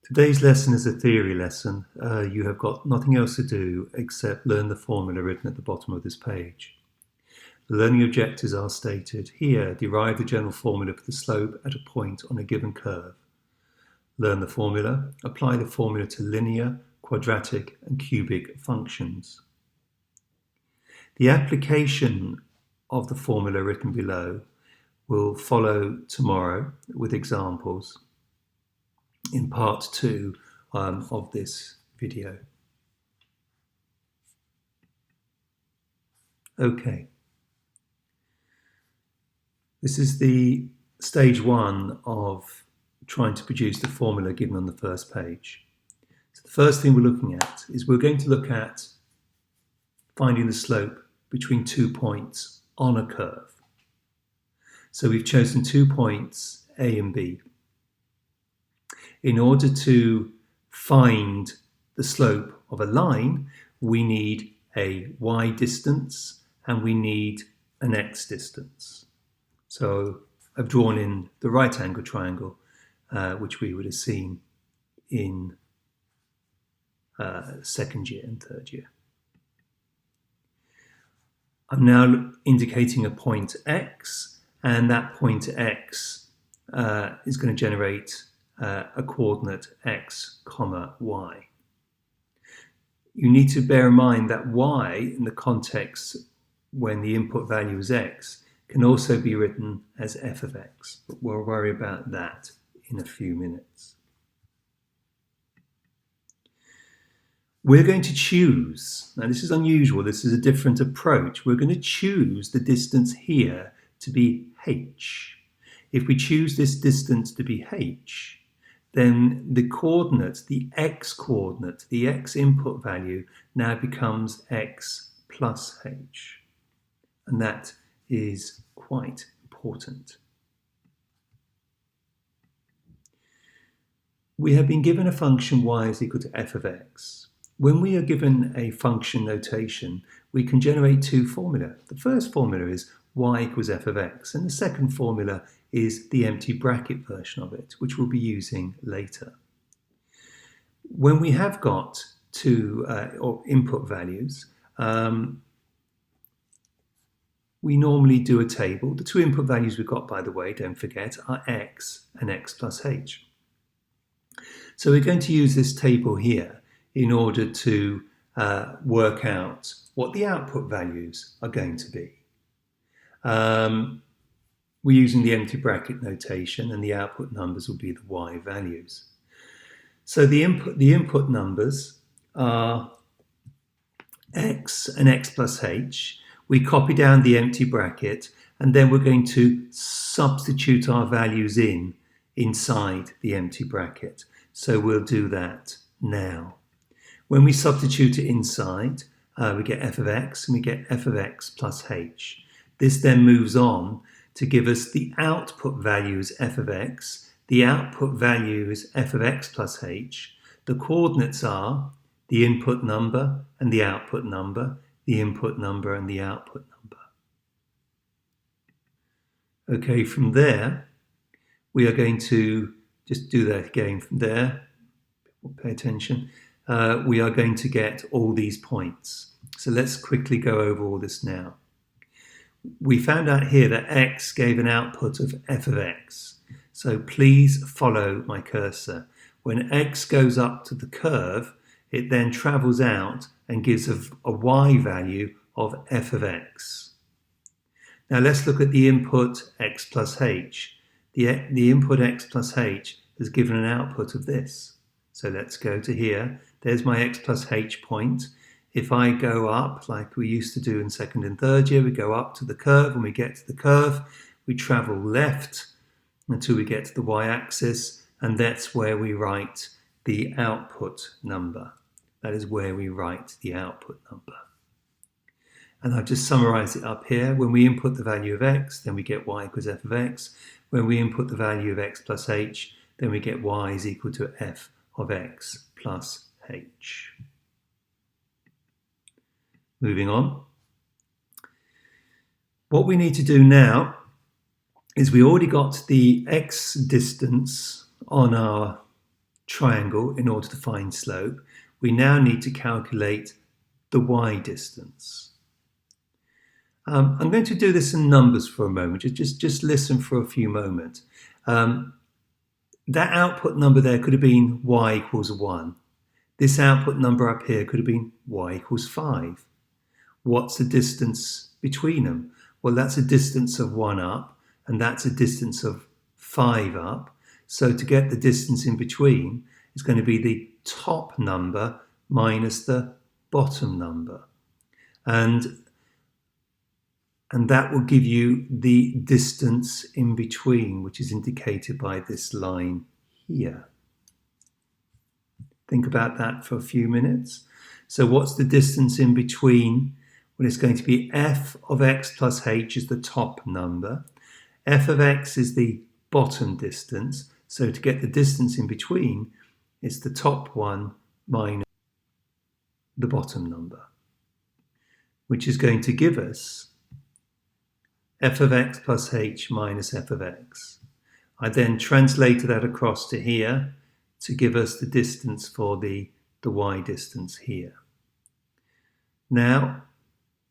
Today's lesson is a theory lesson. You have got nothing else to do except learn the formula written at the bottom of this page. The learning objectives are stated here. Derive the general formula for the slope at a point on a given curve. Learn the formula. Apply the formula to linear, quadratic, and cubic functions. The application of the formula written below will follow tomorrow with examples in part 2 of this video. Okay. This is the stage 1 of trying to produce the formula given on the first page. So the first thing we're looking at is we're going to look at finding the slope between 2 points on a curve. So we've chosen 2 points, A and B. In order to find the slope of a line, we need a y distance and we need an x distance. So I've drawn in the right angle triangle, which we would have seen in second year and third year. I'm now indicating a point x, and that point x is going to generate a coordinate x, y. You need to bear in mind that y, in the context when the input value is x, can also be written as f of x, but we'll worry about that in a few minutes. We're going to choose, now this is unusual, this is a different approach, we're going to choose the distance here to be h. If we choose this distance to be h, then the coordinate, the x coordinate, the x input value now becomes x plus h. And that is quite important. We have been given a function y is equal to f of x. When we are given a function notation, we can generate two formulae. The first formula is y equals f of x, and the second formula is the empty bracket version of it, which we'll be using later. When we have got two or input values, we normally do a table. The two input values we've got, by the way, don't forget, are x and x plus h. So we're going to use this table here in order to work out what the output values are going to be. We're using the empty bracket notation, and the output numbers will be the y values. So the input numbers are x and x plus h. We copy down the empty bracket, and then we're going to substitute our values inside the empty bracket. So we'll do that now. When we substitute it inside, we get f of x, and we get f of x plus h. This then moves on to give us the output value is f of x, the output value is f of x plus h. The coordinates are the input number and the output number, the input number and the output number. Okay, from there, we are going to just do that again from there. Pay attention. We are going to get all these points. So let's quickly go over all this now. We found out here that x gave an output of f of x. So please follow my cursor. When x goes up to the curve, it then travels out and gives a y value of f of x. Now let's look at the input x plus h. The input x plus h has given an output of this. So let's go to here. There's my x plus h point. If I go up, like we used to do in second and third year, we go up to the curve. When we get to the curve, we travel left until we get to the y-axis, and that's where we write the output number. That is where we write the output number. And I've just summarized it up here. When we input the value of x, then we get y equals f of x. When we input the value of x plus h, then we get y is equal to f of x plus h. Moving on. What we need to do now is we already got the x distance on our triangle in order to find slope, we now need to calculate the y distance. I'm going to do this in numbers for a moment. Just listen for a few moments. That output number there could have been y equals 1. This output number up here could have been y equals 5. What's the distance between them? Well, that's a distance of 1 up, and that's a distance of 5 up. So to get the distance in between, it's going to be the top number minus the bottom number. And that will give you the distance in between, which is indicated by this line here. Think about that for a few minutes. So what's the distance in between? Well, it's going to be f of x plus h is the top number. F of x is the bottom distance. So to get the distance in between, it's the top one minus the bottom number, which is going to give us f of x plus h minus f of x. I then translated that across to here to give us the distance for the y distance here. Now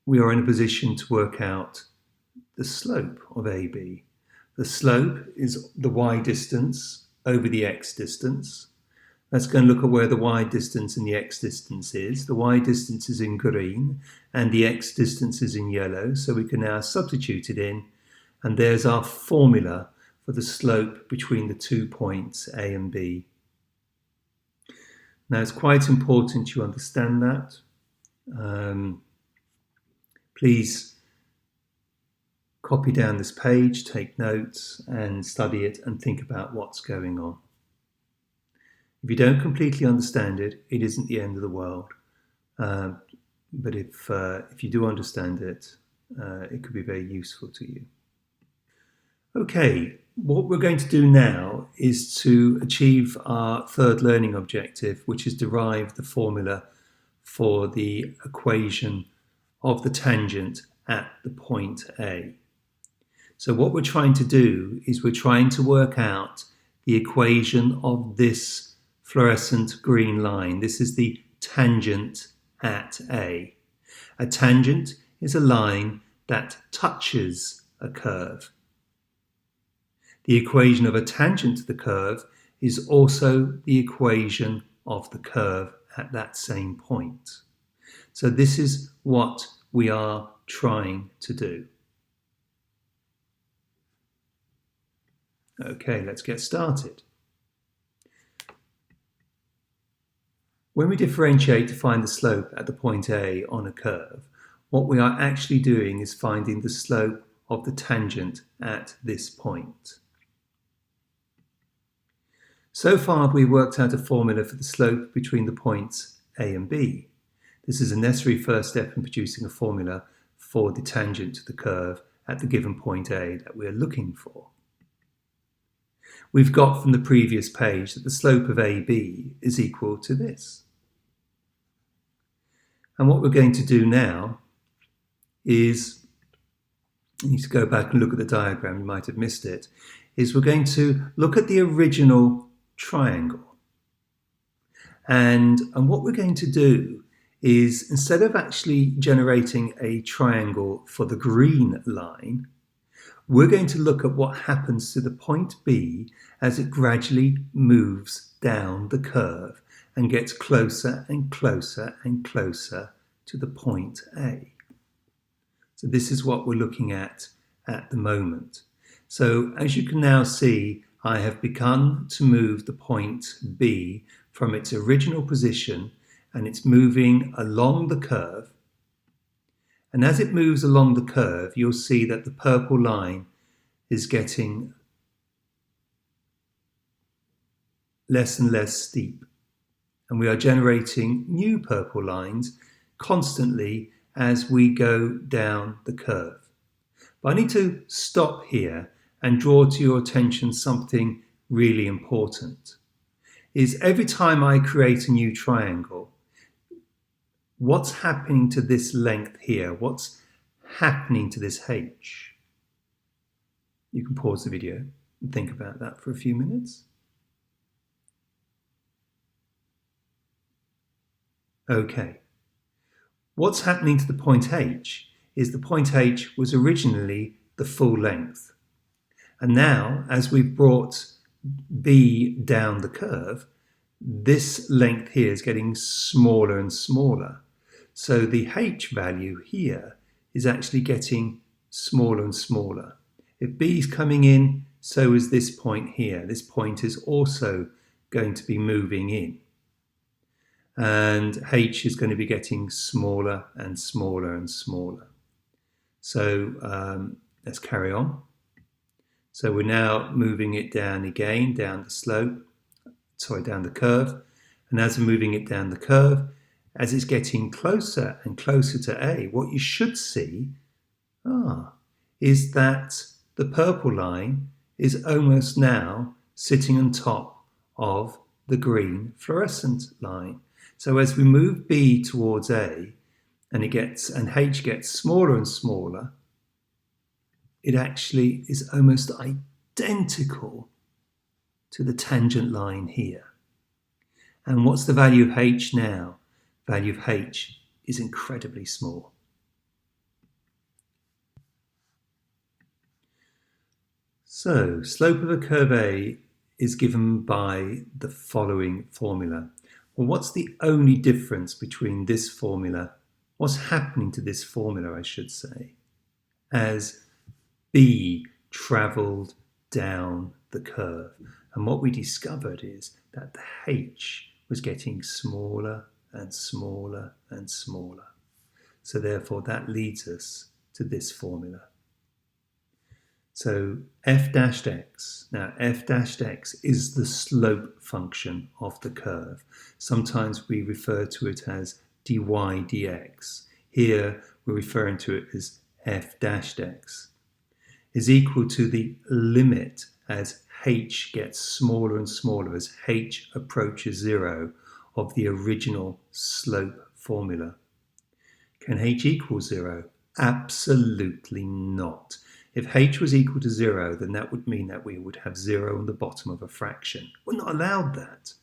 we are in a position to work out the slope of AB. The slope is the y distance over the x distance. Let's go and look at where the y distance and the x distance is. The y distance is in green and the x distance is in yellow, so we can now substitute it in, and there's our formula for the slope between the 2 points A and B. Now it's quite important you understand that. Please copy down this page, take notes and study it and think about what's going on. If you don't completely understand it, it isn't the end of the world. But if you do understand it, it could be very useful to you. Okay, what we're going to do now is to achieve our third learning objective, which is derive the formula for the equation of the tangent at the point A. So what we're trying to do is we're trying to work out the equation of this fluorescent green line. This is the tangent at A. A tangent is a line that touches a curve. The equation of a tangent to the curve is also the equation of the curve at that same point. So this is what we are trying to do. Okay, let's get started. When we differentiate to find the slope at the point A on a curve, what we are actually doing is finding the slope of the tangent at this point. So far, we've worked out a formula for the slope between the points A and B. This is a necessary first step in producing a formula for the tangent to the curve at the given point A that we're looking for. We've got from the previous page that the slope of AB is equal to this. And what we're going to do now is, you need to go back and look at the diagram, you might have missed it, is we're going to look at the original triangle. And what we're going to do is, instead of actually generating a triangle for the green line, we're going to look at what happens to the point B as it gradually moves down the curve and gets closer and closer and closer to the point A. So this is what we're looking at the moment. So as you can now see, I have begun to move the point B from its original position, and it's moving along the curve. And as it moves along the curve, you'll see that the purple line is getting less and less steep. And we are generating new purple lines constantly as we go down the curve. But I need to stop here and draw to your attention something really important. Is every time I create a new triangle, what's happening to this length here? What's happening to this H? You can pause the video and think about that for a few minutes. Okay. What's happening to the point h is the point h was originally the full length. And now, as we've brought b down the curve, this length here is getting smaller and smaller. So the h value here is actually getting smaller and smaller. If b is coming in, so is this point here. This point is also going to be moving in. And h is going to be getting smaller and smaller and smaller. So let's carry on. So we're now moving it down again, down the curve. And as we're moving it down the curve, as it's getting closer and closer to A, what you should see is that the purple line is almost now sitting on top of the green fluorescent line. So as we move B towards A and H gets smaller and smaller, it actually is almost identical to the tangent line here. And what's the value of H now? Value of H is incredibly small. So, slope of a curve A is given by the following formula. Well, what's the only difference between this formula, what's happening to this formula, I should say, as B travelled down the curve? And what we discovered is that the H was getting smaller and smaller and smaller. So therefore that leads us to this formula. So f dash x, now f dash x is the slope function of the curve. Sometimes we refer to it as dy dx. Here we're referring to it as f dash x, is equal to the limit as h gets smaller and smaller as h approaches 0 of the original slope formula. Can h equal 0? Absolutely not. If h was equal to 0, then that would mean that we would have 0 on the bottom of a fraction. We're not allowed that.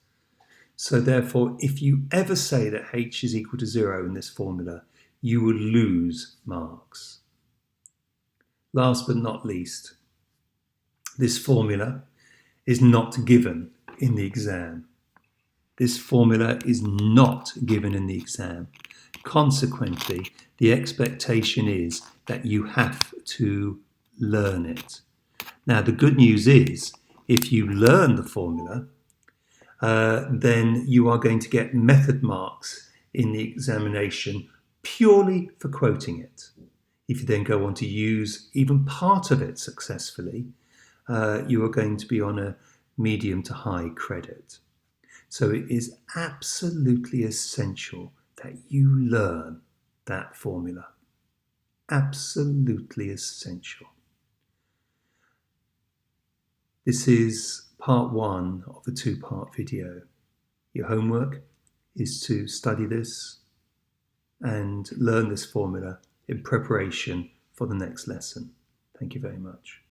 So therefore, if you ever say that h is equal to 0 in this formula, you will lose marks. Last but not least, this formula is not given in the exam. This formula is not given in the exam. Consequently, the expectation is that you have to learn it. Now, the good news is, if you learn the formula, then you are going to get method marks in the examination purely for quoting it. If you then go on to use even part of it successfully, you are going to be on a medium to high credit. So it is absolutely essential that you learn that formula. Absolutely essential. This is part 1 of a 2-part video. Your homework is to study this and learn this formula in preparation for the next lesson. Thank you very much.